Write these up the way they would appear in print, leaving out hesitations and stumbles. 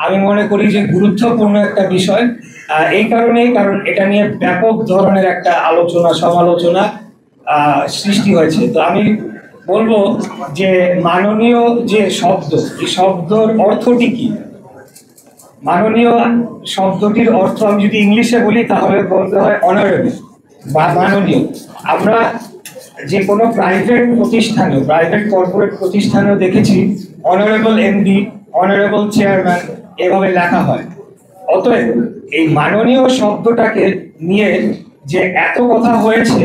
আমি মনে করি যে গুরুত্বপূর্ণ একটা বিষয়। এই কারণেই, কারণ এটা নিয়ে ব্যাপক ধরনের একটা আলোচনা সমালোচনা সৃষ্টি হয়েছে। তো আমি বলবো যে মাননীয় যে শব্দ, এই শব্দর অর্থটি কি? মাননীয় শব্দটির অর্থ আমি যদি ইংলিশে বলি তাহলে বলতে হয় অনারেবল বা মাননীয়। আমরা যে কোনো প্রাইভেট প্রতিষ্ঠানে, প্রাইভেট কর্পোরেট প্রতিষ্ঠানেও দেখেছি অনারেবল এমডি, অনারেবল চেয়ারম্যান এভাবে লেখা হয়। অতএব এই মাননীয় শব্দটাকে নিয়ে যে এত কথা হয়েছে,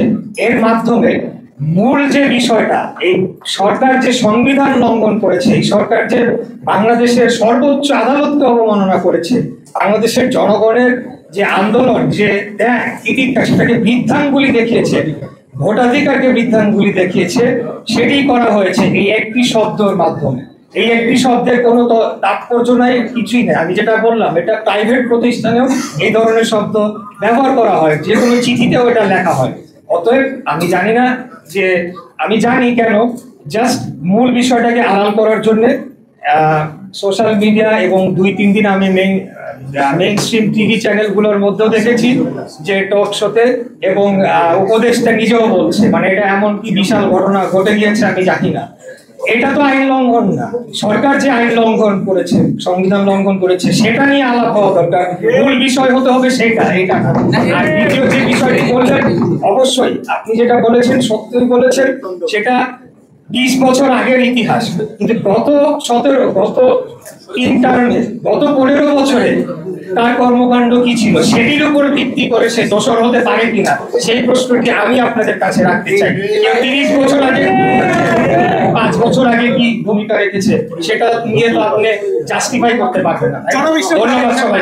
এর মাধ্যমে মূল যে বিষয়টা, এই সরকার যে সংবিধান লঙ্ঘন করেছে, এই সরকার যে বাংলাদেশের সর্বোচ্চ আদালতকে অবমাননা করেছে, বাংলাদেশের জনগণের যে আন্দোলন, যে ত্যাগ তিতিক্ষা, সেটাকে বৃদ্ধাঙ্গুলি দেখিয়েছে, ভোটাধিকারকে বৃদ্ধাঙ্গুলি দেখিয়েছে, সেটি করা হয়েছে এই একটি শব্দের মাধ্যমে। এই একটি শব্দের কোনো তাৎপর্য নাই, কিছুই নেই। আমি যেটা বললাম, এটা প্রাইভেট প্রতিষ্ঠানেও এই ধরনের শব্দ ব্যবহার করা হয়, যে কোনো চিঠিতেও এটা লেখা হয়। অতএব আমি জানি না যে, আমি জানি কেন, জাস্ট মূল বিষয়টাকে আড়াল করার জন্য সোশ্যাল মিডিয়া এবং 2-3 দিন আমি মেইন স্ট্রিম টিভি চ্যানেলগুলোর মধ্যেও দেখেছি যে টক শোতে, এবং উপদেষ্টা নিজেও বলছে, মানে এটা এমন কি বিশাল ঘটনা ঘটে গিয়েছে আমি জানি না। এটা তো আইন লঙ্ঘন না, সরকার যে আইন লঙ্ঘন করেছে, সংবিধান লঙ্ঘন করেছে, সেটা নিয়ে আলাপ হওয়া দরকার। মূল বিষয় হতে হবে সেটা, এটা না। আর দ্বিতীয় যে বিষয়টি বললেন, অবশ্যই আপনি যেটা বলেছেন সত্যই বলেছেন, সেটা 20 বছর আগের ইতিহাস, কিন্তু গত 15 বছরে তার কর্মকাণ্ড কি ছিল, সেটির উপর ভিত্তি করে সে দোষর হতে পারে কিনা, সেই প্রশ্নটি আমি আপনাদের কাছে রাখতে চাই। 30 বছর আগে, 5 বছর আগে কি ভূমিকা রেখেছে, সেটা নিয়ে তো আপনি জাস্টিফাই করতে পারবেন না। ধন্যবাদ সবাই।